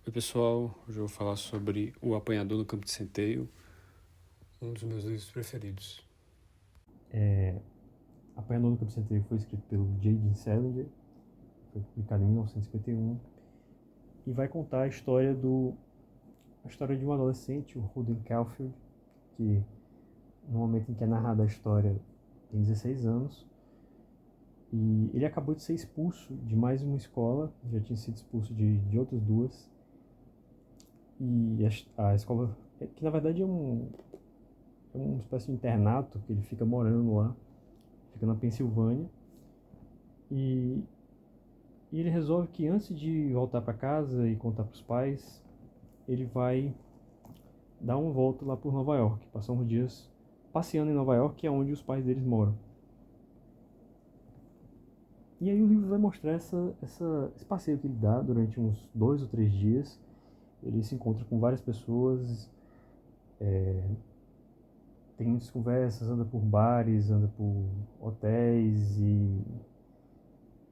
Oi pessoal, hoje eu vou falar sobre O Apanhador no Campo de Centeio, um dos meus livros preferidos. Apanhador no Campo de Centeio foi escrito pelo J.D. Salinger, foi publicado em 1951 e vai contar a história de um adolescente, o Holden Caulfield, que no momento em que é narrada a história tem 16 anos e ele acabou de ser expulso de mais uma escola, já tinha sido expulso de outras duas, e a escola, que na verdade é uma espécie de internato que ele fica morando lá, fica na Pensilvânia, e E ele resolve que antes de voltar para casa e contar para os pais, ele vai dar uma volta lá por Nova York, passar uns dias passeando em Nova York, que é onde os pais deles moram. E aí o livro vai mostrar esse passeio que ele dá durante uns 2 ou 3 dias. Ele se encontra com várias pessoas, tem muitas conversas, anda por bares, anda por hotéis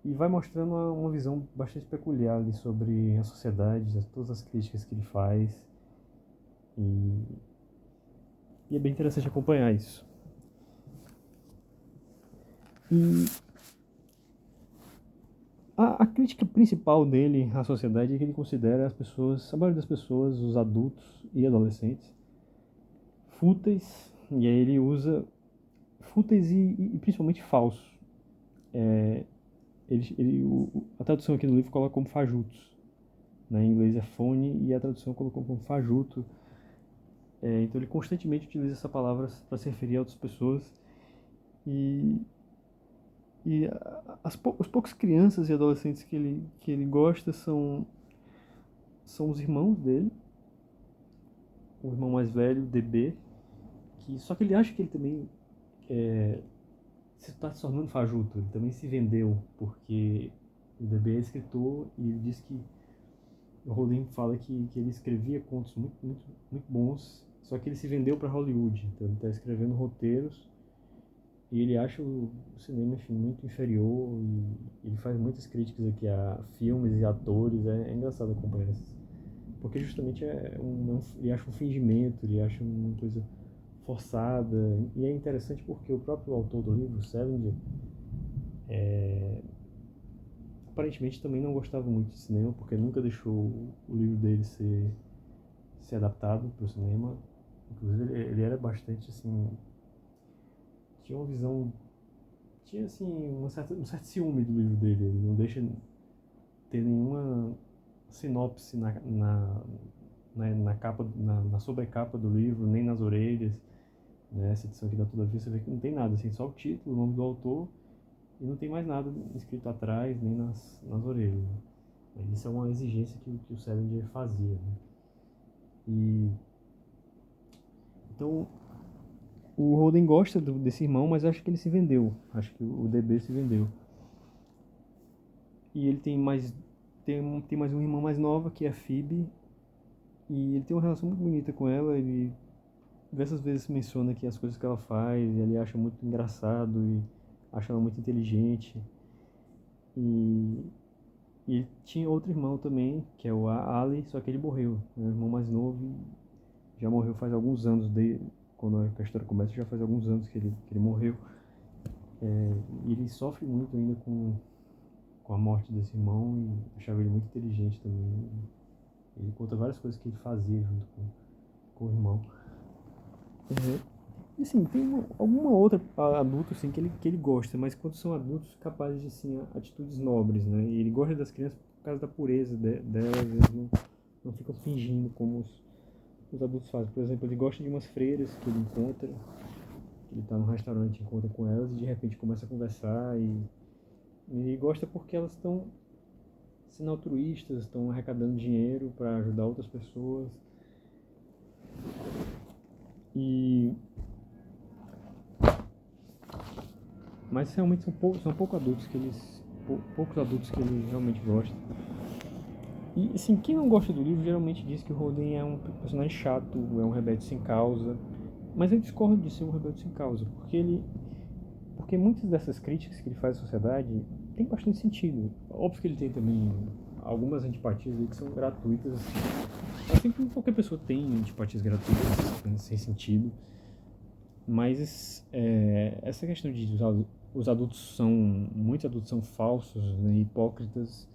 e vai mostrando uma visão bastante peculiar ali sobre a sociedade, todas as críticas que ele faz. E, e é bem interessante acompanhar isso. E a crítica principal dele à sociedade é que ele considera as pessoas, a maioria das pessoas, os adultos e adolescentes, fúteis, e aí ele usa fúteis e principalmente falsos. A tradução aqui do livro coloca como fajutos. Né? Em inglês é phone e a tradução colocou como fajuto. Então ele constantemente utiliza essa palavra para se referir a outras pessoas. E, os poucos crianças e adolescentes que ele gosta são os irmãos dele, o irmão mais velho, o DB, só que ele acha que ele também se está se tornando fajuto, ele também se vendeu, porque o DB é escritor e ele diz que o Rowling fala que ele escrevia contos muito bons, só que ele se vendeu para Hollywood, então ele está escrevendo roteiros e ele acha o cinema, enfim, muito inferior e ele faz muitas críticas aqui a filmes e atores. É engraçado acompanhar essas, porque justamente ele acha um fingimento, ele acha uma coisa forçada, e é interessante porque o próprio autor do livro, Salinger, aparentemente também não gostava muito de cinema, porque nunca deixou o livro dele ser adaptado para o cinema. Inclusive ele era bastante assim, tinha uma visão, tinha assim um certo ciúme do livro dele, ele não deixa ter nenhuma sinopse na capa, na sobrecapa do livro, nem nas orelhas. Né? Essa edição aqui da Todavia você vê que não tem nada, assim, só o título, o nome do autor, e não tem mais nada escrito atrás, nem nas orelhas. Né? Isso é uma exigência que o Salinger fazia. Né? E, então, o Holden gosta desse irmão, mas acha que ele se vendeu. Acho que o DB se vendeu. E ele tem mais uma irmã mais nova, que é a Phoebe, e ele tem uma relação muito bonita com ela. Ele diversas vezes menciona aqui as coisas que ela faz, e ele acha muito engraçado e acha ela muito inteligente. E, e ele tinha outro irmão também, que é o Ali, só que ele morreu. É o irmão mais novo e já morreu faz alguns anos, quando a história começa, já faz alguns anos que ele morreu. E ele sofre muito ainda com a morte desse irmão e achava ele muito inteligente também. Ele conta várias coisas que ele fazia junto com o irmão. E assim, tem alguma outra adulto assim, que ele gosta, mas quando são adultos capazes de assim, atitudes nobres, né? E ele gosta das crianças por causa da pureza delas, eles não ficam fingindo como os adultos fazem. Por exemplo, ele gosta de umas freiras que ele encontra, que ele tá num restaurante, encontra com elas e de repente começa a conversar e ele gosta porque elas estão sendo altruístas, estão arrecadando dinheiro para ajudar outras pessoas. E mas realmente são poucos adultos que ele realmente gosta. E assim, quem não gosta do livro geralmente diz que o Holden é um personagem chato, é um rebelde sem causa. Mas eu discordo de ser um rebelde sem causa, porque muitas dessas críticas que ele faz à sociedade tem bastante sentido. Óbvio que ele tem também algumas antipatias aí que são gratuitas. Assim como qualquer pessoa tem antipatias gratuitas, né, sem sentido. Mas essa questão de os adultos são, muitos adultos são falsos, né, hipócritas.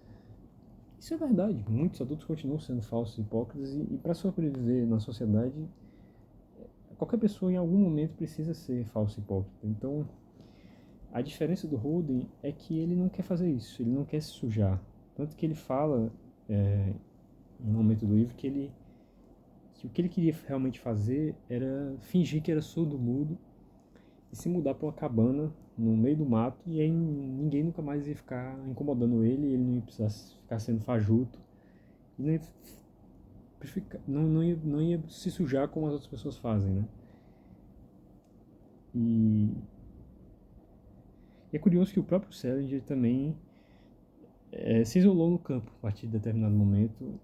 Isso é verdade, muitos adultos continuam sendo falsos e hipócritas e para sobreviver na sociedade, qualquer pessoa em algum momento precisa ser falso e hipócrita. Então, a diferença do Holden é que ele não quer fazer isso, ele não quer se sujar. Tanto que ele fala, em um momento do livro, que o que ele queria realmente fazer era fingir que era surdo-mudo e se mudar para uma cabana no meio do mato, e aí ninguém nunca mais ia ficar incomodando ele não ia precisar ficar sendo fajuto, e não ia se sujar como as outras pessoas fazem, né? E é curioso que o próprio Salinger também se isolou no campo a partir de determinado momento.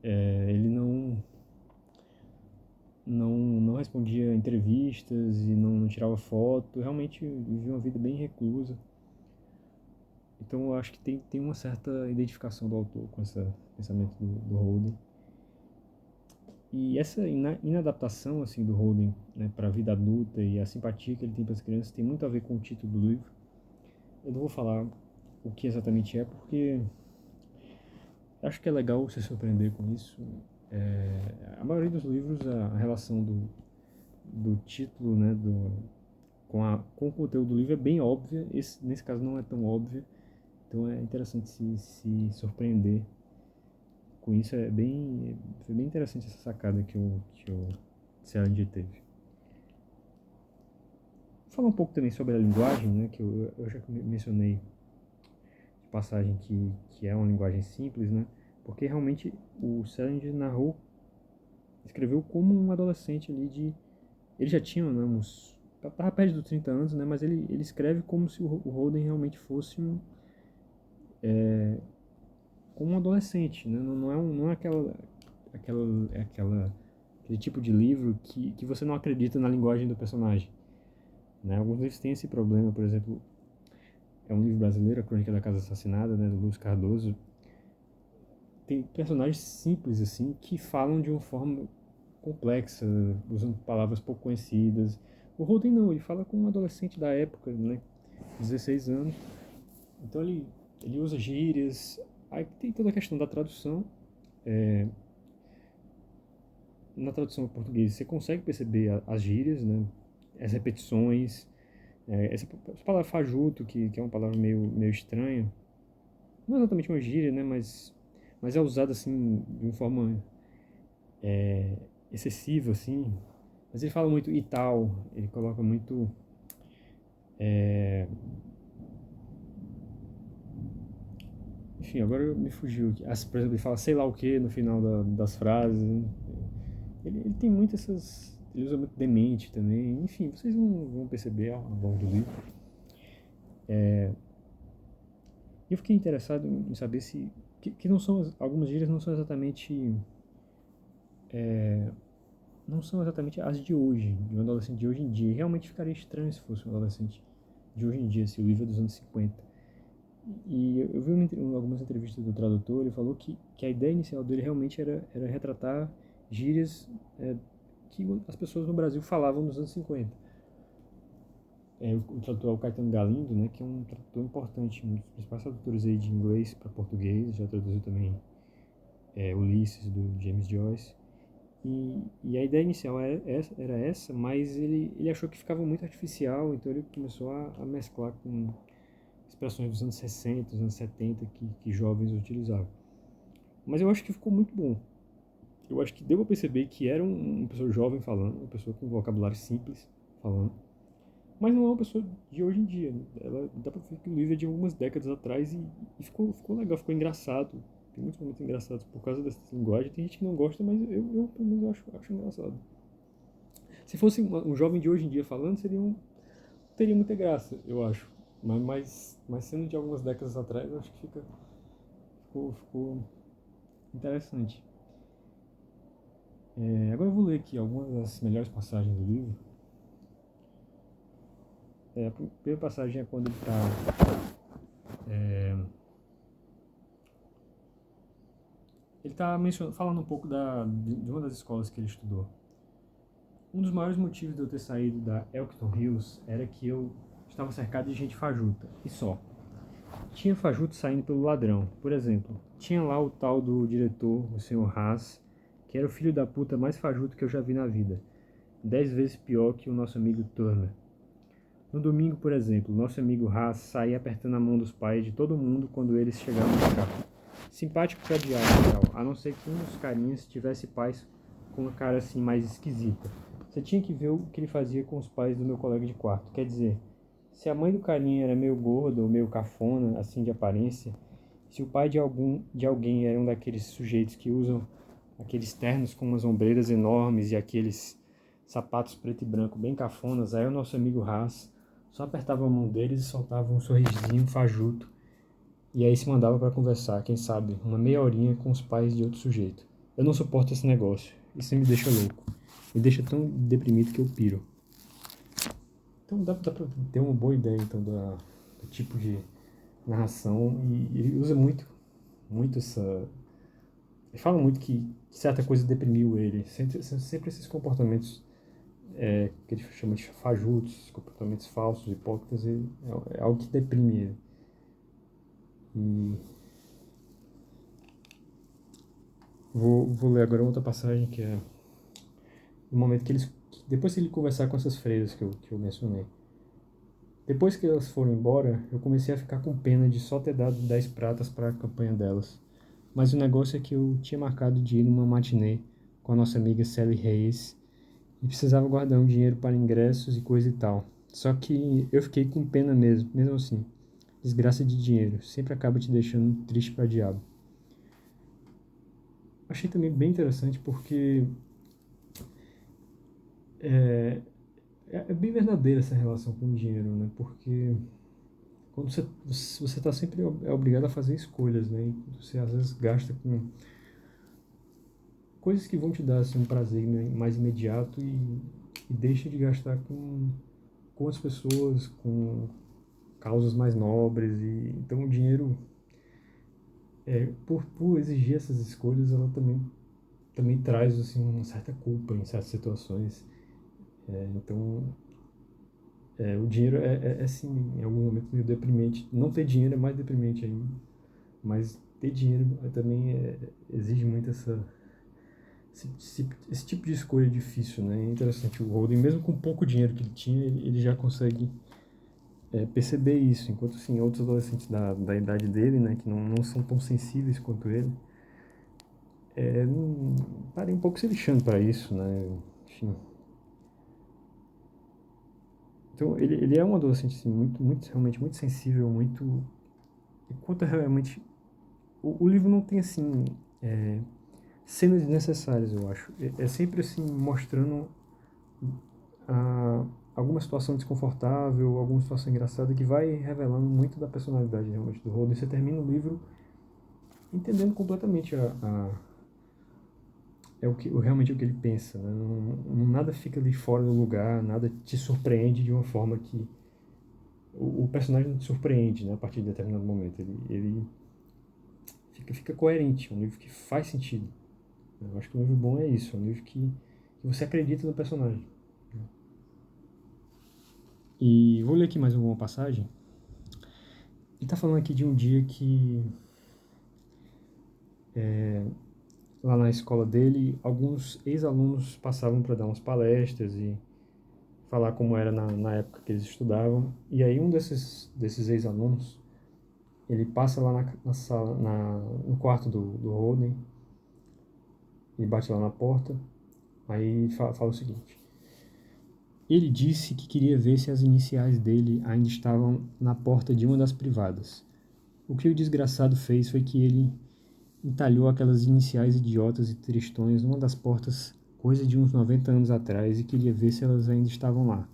Ele não respondia a entrevistas e não tirava foto, realmente vivia uma vida bem reclusa. Então eu acho que tem uma certa identificação do autor com esse pensamento do Holden. E essa inadaptação assim, do Holden, né, para a vida adulta e a simpatia que ele tem para as crianças tem muito a ver com o título do livro. Eu não vou falar o que exatamente é, porque acho que é legal se surpreender com isso. A maioria dos livros, a relação do título, né, com o conteúdo do livro é bem óbvia. Nesse caso não é tão óbvio, então é interessante se surpreender com isso. Foi bem interessante essa sacada que o Salinger teve. Vou falar um pouco também sobre a linguagem, né, que eu já mencionei de passagem que é uma linguagem simples, né, porque realmente o Salinger escreveu como um adolescente ali ele já tinha, né, estava perto dos 30 anos, né, mas ele escreve como se o Holden realmente fosse como um adolescente, né, não é aquele tipo de livro que você não acredita na linguagem do personagem, né. Alguns livros têm esse problema, por exemplo, é um livro brasileiro, A Crônica da Casa Assassinada, né, do Lúcio Cardoso. Tem personagens simples assim que falam de uma forma complexa, usando palavras pouco conhecidas. O Holden não, ele fala como um adolescente da época, né, 16 anos. Então ele usa gírias. Aí tem toda a questão da tradução. Na tradução para português você consegue perceber as gírias, né, as repetições. Essa palavra fajuto, que é uma palavra meio estranha, não é exatamente uma gíria, né, mas é usada assim de uma forma excessiva, assim. Mas ele fala muito e tal, ele coloca muito enfim, agora me fugiu aqui. Por exemplo, ele fala sei lá o que no final das frases, né? Ele tem muito essas. Ele usa muito demente também. Enfim, vocês vão perceber ao longo do livro. Eu fiquei interessado em saber se. Que não são. Algumas gírias não são exatamente. Não são exatamente as de hoje, de um adolescente de hoje em dia. E realmente ficaria estranho se fosse um adolescente de hoje em dia, se o livro é dos anos 50. E eu vi algumas entrevistas do tradutor, ele falou que a ideia inicial dele realmente era retratar gírias que as pessoas no Brasil falavam nos anos 50. O tradutor é o Caetano Galindo, né, que é um tradutor importante, um dos principais tradutores aí de inglês para português, já traduziu também Ulisses, do James Joyce. E a ideia inicial era essa, mas ele achou que ficava muito artificial, então ele começou a mesclar com expressões dos anos 60, dos anos 70 que jovens utilizavam. Mas eu acho que ficou muito bom. Eu acho que deu pra perceber que era uma pessoa jovem falando, uma pessoa com vocabulário simples falando, mas não é uma pessoa de hoje em dia. Dá pra ver que o livro é de algumas décadas atrás e ficou legal, ficou engraçado. Tem muitos momentos engraçados por causa dessa linguagem. Tem gente que não gosta, mas eu pelo menos acho engraçado. Se fosse um jovem de hoje em dia falando, teria muita graça, eu acho. Mas sendo de algumas décadas atrás, eu acho que ficou interessante. Agora eu vou ler aqui algumas das melhores passagens do livro. A primeira passagem é quando ele está Ele está falando um pouco de uma das escolas que ele estudou. Um dos maiores motivos de eu ter saído da Elkton Hills era que eu estava cercado de gente fajuta, e só. Tinha fajuto saindo pelo ladrão. Por exemplo, tinha lá o tal do diretor, o Sr. Haas, que era o filho da puta mais fajuto que eu já vi na vida. 10 vezes pior que o nosso amigo Turner. No domingo, por exemplo, nosso amigo Haas saía apertando a mão dos pais de todo mundo quando eles chegavam no carro. Simpático pra diabo, a não ser que um dos carinhas tivesse pais com uma cara assim mais esquisita. Você tinha que ver o que ele fazia com os pais do meu colega de quarto. Quer dizer, se a mãe do carinha era meio gorda ou meio cafona, assim de aparência, se o pai de alguém era um daqueles sujeitos que usam aqueles ternos com umas ombreiras enormes e aqueles sapatos preto e branco bem cafonas, aí o nosso amigo Haas só apertava a mão deles e soltava um sorrisinho fajuto, e aí se mandava para conversar, quem sabe, uma meia horinha com os pais de outro sujeito. Eu não suporto esse negócio, isso me deixa louco, me deixa tão deprimido que eu piro. Então dá pra ter uma boa ideia então do tipo de narração, e ele usa muito essa... Ele fala muito que certa coisa deprimiu ele, sempre esses comportamentos que ele chama de fajutos, comportamentos falsos, hipócritas, é algo que deprime ele. E vou ler agora outra passagem que é no momento que eles... Depois que ele conversar com essas freiras que eu mencionei. Depois que elas foram embora, eu comecei a ficar com pena de só ter dado 10 pratas para a campanha delas. Mas o negócio é que eu tinha marcado de ir numa matinê com a nossa amiga Sally Hayes e precisava guardar um dinheiro para ingressos e coisa e tal. Só que eu fiquei com pena mesmo assim. Desgraça de dinheiro, sempre acaba te deixando triste pra diabo. Achei também bem interessante porque é bem verdadeira essa relação com o dinheiro, né? Porque quando você está sempre obrigado a fazer escolhas, né? E você às vezes gasta com coisas que vão te dar assim, um prazer mais imediato e deixa de gastar com as pessoas, com causas mais nobres. E então o dinheiro, por exigir essas escolhas, ela também traz assim, uma certa culpa em certas situações. Então o dinheiro é sim, em algum momento meio deprimente. Não ter dinheiro é mais deprimente ainda, mas ter dinheiro também exige muito esse tipo de escolha difícil, né? É interessante, o Holden, mesmo com pouco dinheiro que ele tinha, ele já consegue perceber isso, enquanto assim, outros adolescentes da idade dele, né, que não são tão sensíveis quanto ele, não estarem um pouco se lixando para isso, né? Enfim. Então, ele é um adolescente assim, realmente muito sensível, muito... Enquanto realmente... O livro não tem, assim, cenas desnecessárias, eu acho. É sempre, assim, mostrando alguma situação desconfortável, alguma situação engraçada que vai revelando muito da personalidade realmente do Holden. Você termina o livro entendendo completamente realmente o que ele pensa, né? Nada fica ali fora do lugar, nada te surpreende de uma forma que o personagem te surpreende, né, a partir de determinado momento. Ele fica coerente, é um livro que faz sentido. Eu acho que um livro bom é isso, é um livro que você acredita no personagem. E vou ler aqui mais alguma passagem. Ele está falando aqui de um dia que lá na escola dele, alguns ex-alunos passavam para dar umas palestras e falar como era na época que eles estudavam. E aí um desses ex-alunos, ele passa lá na sala, no quarto do Holden, e bate lá na porta, aí fala o seguinte: ele disse que queria ver se as iniciais dele ainda estavam na porta de uma das privadas. O que o desgraçado fez foi que ele entalhou aquelas iniciais idiotas e tristões numa das portas coisa de uns 90 anos atrás e queria ver se elas ainda estavam lá.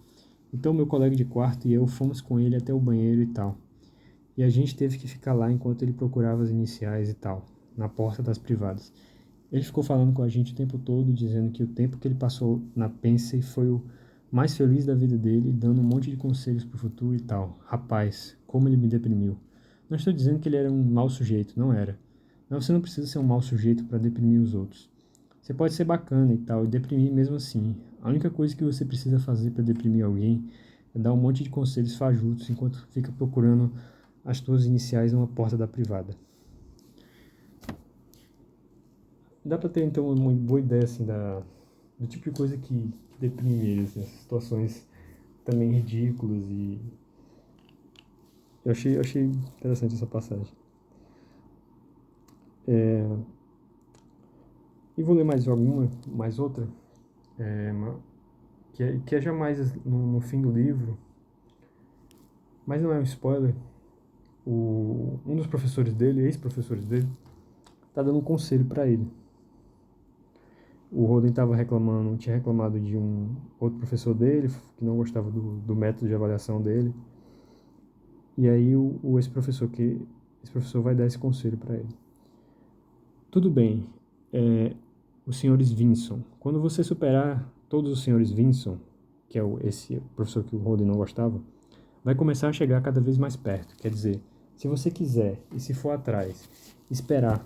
Então meu colega de quarto e eu fomos com ele até o banheiro e tal. E a gente teve que ficar lá enquanto ele procurava as iniciais e tal, na porta das privadas. Ele ficou falando com a gente o tempo todo, dizendo que o tempo que ele passou na Pensey foi o mais feliz da vida dele, dando um monte de conselhos pro futuro e tal. Rapaz, como ele me deprimiu. Não estou dizendo que ele era um mau sujeito, não era. Mas você não precisa ser um mau sujeito para deprimir os outros. Você pode ser bacana e tal, e deprimir mesmo assim. A única coisa que você precisa fazer para deprimir alguém é dar um monte de conselhos fajutos enquanto fica procurando as tuas iniciais numa porta da privada. Dá para ter então uma boa ideia assim do tipo de coisa que deprime eles, assim, essas situações também ridículas e eu achei interessante essa passagem. E vou ler mais outra, que é já mais no fim do livro, mas não é um spoiler. Um dos professores dele, ex-professores dele, tá dando um conselho para ele. O Holden tinha reclamado de um outro professor dele, que não gostava do método de avaliação dele. E aí esse professor vai dar esse conselho para ele. Tudo bem, os senhores Vinson. Quando você superar todos os senhores Vinson, que é esse professor que o Holden não gostava, vai começar a chegar cada vez mais perto. Quer dizer, se você quiser e se for atrás, esperar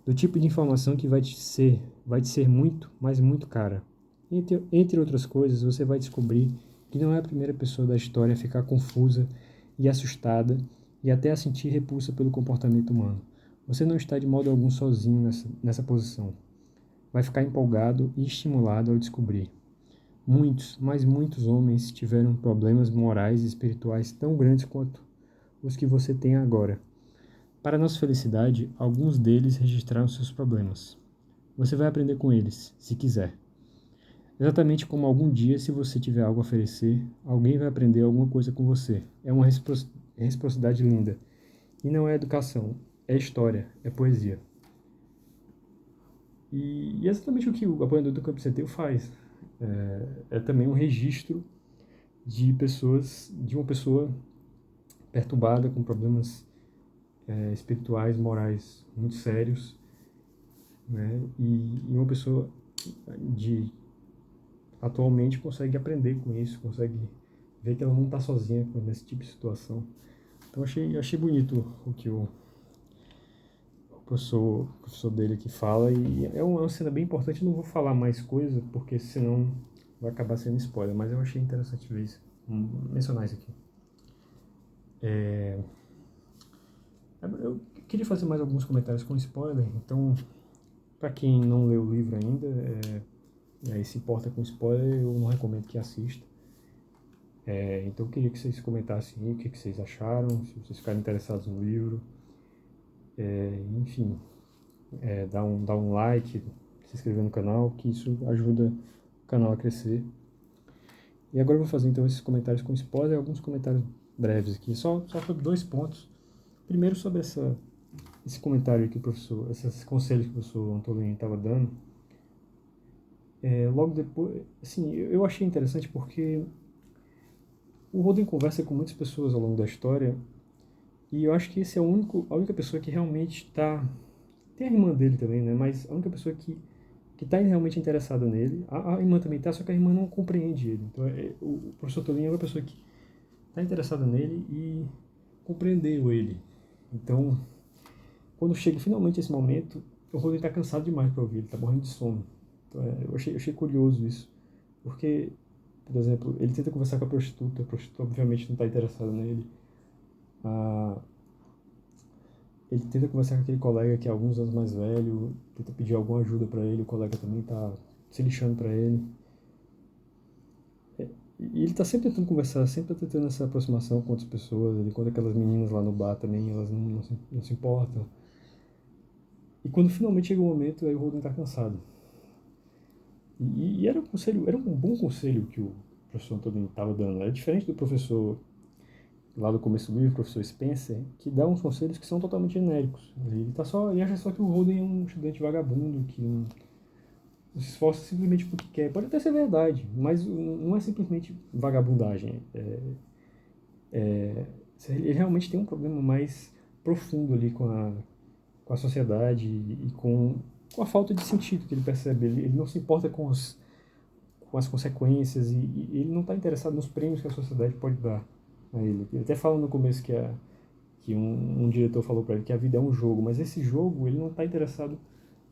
do tipo de informação que vai te ser muito, mas muito cara. Entre outras coisas, você vai descobrir que não é a primeira pessoa da história a ficar confusa e assustada e até a sentir repulsa pelo comportamento humano. Você não está de modo algum sozinho nessa posição. Vai ficar empolgado e estimulado ao descobrir. Muitos, mas muitos homens tiveram problemas morais e espirituais tão grandes quanto os que você tem agora. Para nossa felicidade, alguns deles registraram seus problemas. Você vai aprender com eles, se quiser. Exatamente como algum dia, se você tiver algo a oferecer, alguém vai aprender alguma coisa com você. É uma reciprocidade linda. E não é educação, é história, é poesia. E é exatamente o que o apoiador do Campo Centeio faz. É também um registro de uma pessoa perturbada com problemas espirituais, morais muito sérios, né? E uma pessoa de atualmente consegue aprender com isso, consegue ver que ela não está sozinha nesse tipo de situação. Então achei bonito o que o professor dele aqui fala, e é uma cena bem importante. Não vou falar mais coisa, porque senão vai acabar sendo spoiler, mas eu achei interessante ver isso, mencionar isso aqui. Eu queria fazer mais alguns comentários com spoiler, então, para quem não leu o livro ainda, e se importa com spoiler, eu não recomendo que assista. Então eu queria que vocês comentassem aí o que vocês acharam, se vocês ficarem interessados no livro. Enfim, dá um like, se inscrever no canal, que isso ajuda o canal a crescer. E agora eu vou fazer então esses comentários com spoiler e alguns comentários breves aqui, só sobre 2 pontos. Primeiro sobre esse comentário que esses conselhos que o professor Antolini estava dando. Logo depois, assim, eu achei interessante porque o Holden conversa com muitas pessoas ao longo da história, e eu acho que esse é a única pessoa que realmente está... Tem a irmã dele também, né? Mas a única pessoa que está realmente interessada nele. A irmã também está, só que a irmã não compreende ele. Então o professor Tolinho é uma pessoa que está interessada nele e compreendeu ele. Então, quando chega finalmente esse momento, o Holden está cansado demais para ouvir, ele está morrendo de sono. Então, eu achei curioso isso, porque, por exemplo, ele tenta conversar com a prostituta obviamente não está interessada nele. Ele tenta conversar com aquele colega que é alguns anos mais velho, tenta pedir alguma ajuda para ele, o colega também está se lixando para ele. E ele está sempre tentando conversar, sempre tentando essa aproximação com outras pessoas. Ele conta aquelas meninas lá no bar também, elas não se importam. E quando finalmente chega o momento, aí o Holden está cansado. E era um bom conselho que o professor Antônio estava dando. Era diferente do professor lá do começo do livro, o professor Spencer, que dá uns conselhos que são totalmente genéricos. Ele acha só que o Holden é um estudante vagabundo, que não se esforça simplesmente porque quer. Pode até ser verdade, mas não é simplesmente vagabundagem. Ele realmente tem um problema mais profundo ali com a sociedade e com a falta de sentido que ele percebe. Ele não se importa com as consequências e ele não está interessado nos prêmios que a sociedade pode dar a ele. Ele até fala no começo que que um diretor falou para ele que a vida é um jogo, mas esse jogo ele não está interessado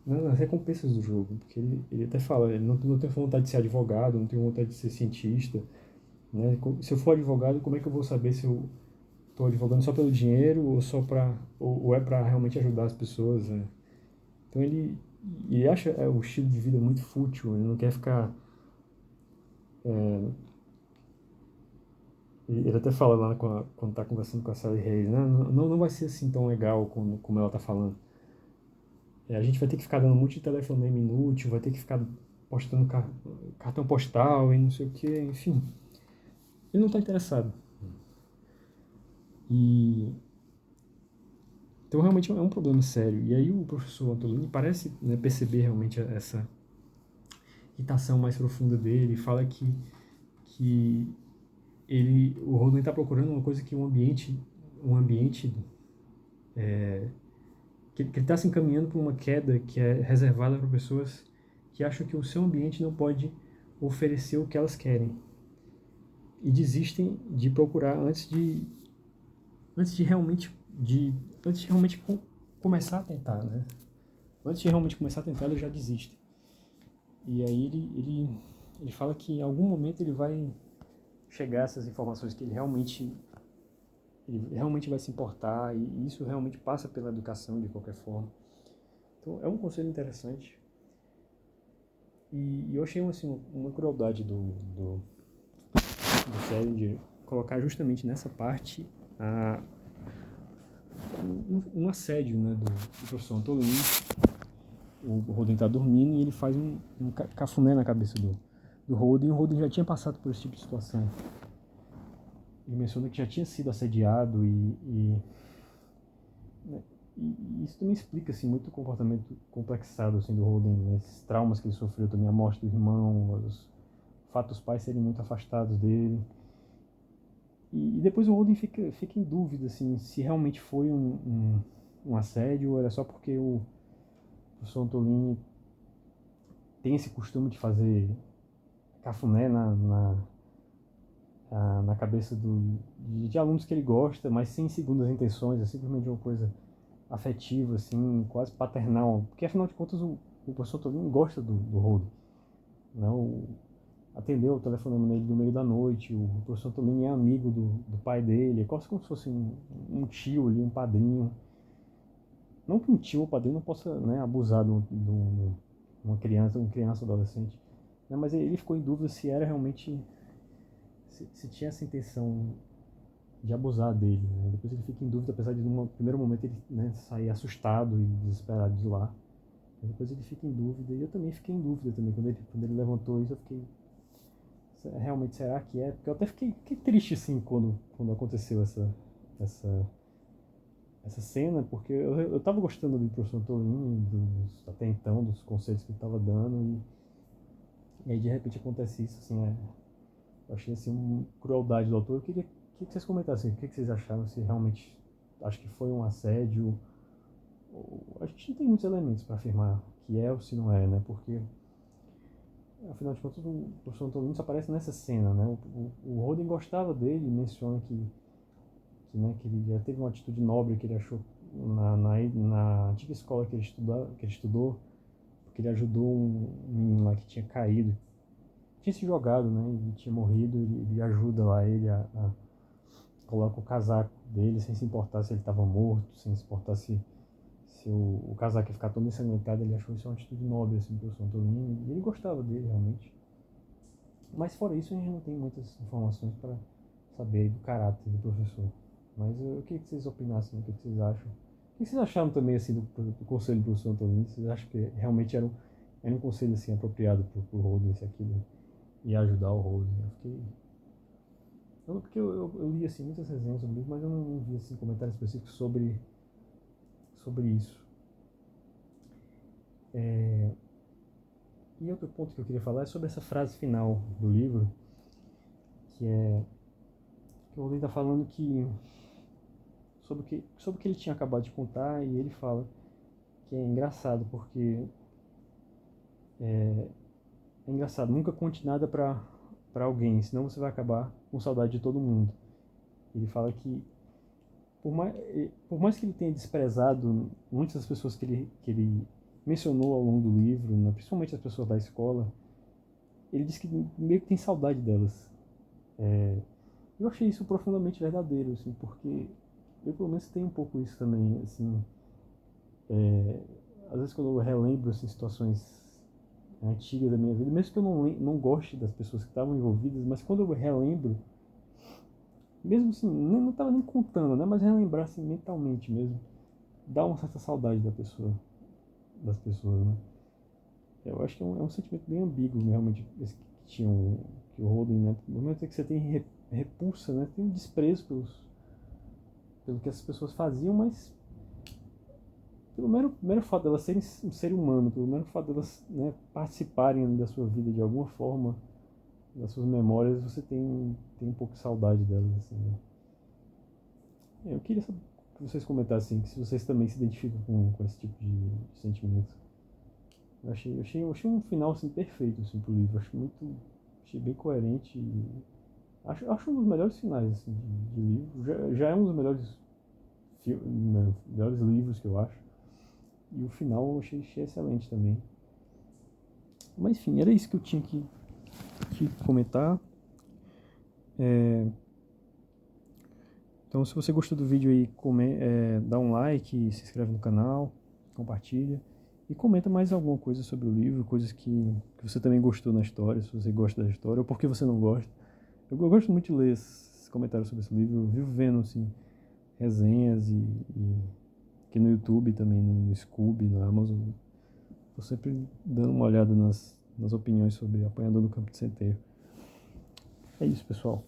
nas recompensas do jogo, porque ele até fala, ele não tem vontade de ser advogado, não tem vontade de ser cientista, né? Se eu for advogado, como é que eu vou saber se eu estou advogando só pelo dinheiro ou só ou é para realmente ajudar as pessoas, né? Então ele acha o estilo de vida muito fútil, ele não quer ficar. Ele até fala lá quando tá conversando com a Sally Hayes, né? Não vai ser assim tão legal como ela tá falando. A gente vai ter que ficar dando muito de telefonema inútil, vai ter que ficar postando cartão postal e não sei o que, enfim. Ele não está interessado. E então realmente é um problema sério. E aí o professor Antolini parece, né, perceber realmente essa irritação mais profunda dele, fala que o Holden está procurando uma coisa que um ambiente que ele está se encaminhando para uma queda que é reservada para pessoas que acham que o seu ambiente não pode oferecer o que elas querem e desistem de procurar antes de realmente começar a tentar, né? Antes de realmente começar a tentar, ele já desiste. E aí ele fala que em algum momento ele vai chegar a essas informações que ele realmente vai se importar e isso realmente passa pela educação de qualquer forma. Então é um conselho interessante. E eu achei assim, uma crueldade do série de colocar justamente nessa parte um assédio, né, do professor Antolini. O Holden tá dormindo e ele faz um cafuné na cabeça do Holden, e o Holden já tinha passado por esse tipo de situação. Ele menciona que já tinha sido assediado né, e isso também explica assim, muito o comportamento complexado assim, do Holden, né, esses traumas que ele sofreu também, a morte do irmão, o fato dos pais serem muito afastados dele. E depois o Holden fica em dúvida assim, se realmente foi um assédio ou era só porque o professor Antolini tem esse costume de fazer cafuné na cabeça de alunos que ele gosta, mas sem segundas intenções, é simplesmente uma coisa afetiva, assim, quase paternal, porque afinal de contas o professor Tolini gosta do Holden, não atendeu o telefonema nele no meio da noite, o professor Tolini é amigo do pai dele, é quase como se fosse um tio ali, um padrinho, não que um tio ou padrinho não possa, né, abusar de uma criança, adolescente, né, mas ele ficou em dúvida se era realmente se tinha essa intenção de abusar dele, né? Depois ele fica em dúvida, apesar de no primeiro momento ele, né, sair assustado e desesperado de lá. Mas depois ele fica em dúvida, e eu também fiquei em dúvida também, quando ele levantou isso, eu fiquei, realmente será que é? Porque eu até fiquei triste assim quando aconteceu essa, essa cena, porque eu tava gostando do professor Antolini, até então, dos conceitos que ele tava dando, e aí de repente acontece isso, assim, eu achei assim uma crueldade do autor. Eu queria que vocês comentassem o que vocês acharam, se realmente acho que foi um assédio. A gente não tem muitos elementos para afirmar que é ou se não é, né? Porque afinal de contas o professor Antolini só aparece nessa cena, né? O Holden gostava dele, menciona que ele já teve uma atitude nobre que ele achou na antiga escola que ele estudou, porque ele ajudou um menino lá que tinha caído, tinha se jogado, né, e tinha morrido. Ele ajuda lá ele coloca o casaco dele sem se importar se ele estava morto, sem se importar se o casaco ia ficar todo ensanguentado. Ele achou isso uma atitude nobre assim, do professor Antolini, e ele gostava dele realmente. Mas fora isso a gente não tem muitas informações para saber do caráter do professor. Mas eu queria que vocês opinassem, o que vocês acham. O que vocês acharam também assim do conselho do professor Antolini? Vocês acham que realmente era um conselho assim apropriado para o Holden, se aquilo ia ajudar o Holden? Eu fiquei porque eu li assim, muitas resenhas sobre isso, mas eu não vi assim, comentários específicos sobre isso. E outro ponto que eu queria falar é sobre essa frase final do livro, que é que o Holden está falando sobre o que ele tinha acabado de contar, e ele fala que é engraçado, porque é engraçado, nunca conte nada para alguém, senão você vai acabar com saudade de todo mundo. Ele fala que por mais que ele tenha desprezado muitas das pessoas que ele mencionou ao longo do livro, né, principalmente as pessoas da escola, ele diz que meio que tem saudade delas. Eu achei isso profundamente verdadeiro, assim, porque eu pelo menos tenho um pouco isso também, assim, às vezes quando eu relembro assim, situações antigas da minha vida, mesmo que eu não goste das pessoas que estavam envolvidas, mas quando eu relembro, mesmo assim, não estava nem contando, né, mas relembrar assim, mentalmente mesmo, dá uma certa saudade das pessoas, né. Eu acho que é um sentimento bem ambíguo, realmente, esse que o Holden, né, no momento em que você tem repulsa, né, tem um desprezo pelo que essas pessoas faziam, mas pelo mero fato delas serem um ser humano, pelo mero fato delas, né, participarem da sua vida de alguma forma, das suas memórias, você tem um pouco de saudade delas, assim, né. Eu queria saber que vocês comentassem se vocês também se identificam com esse tipo de sentimento. Eu achei um final assim, perfeito assim, pro livro. Achei bem coerente. Acho um dos melhores finais assim, de livro. Já é um dos melhores livros que eu acho. E o final eu achei excelente também. Mas enfim, era isso que eu tinha que comentar. Então se você gostou do vídeo aí, dá um like, se inscreve no canal, compartilha. E comenta mais alguma coisa sobre o livro, coisas que você também gostou na história, se você gosta da história, ou por que você não gosta. Eu gosto muito de ler esses comentários sobre esse livro, eu vivo vendo assim, resenhas e aqui no YouTube também, no Scoob, na Amazon. Tô sempre dando uma olhada nas opiniões sobre Apanhador do Campo de Centeio. É isso, pessoal.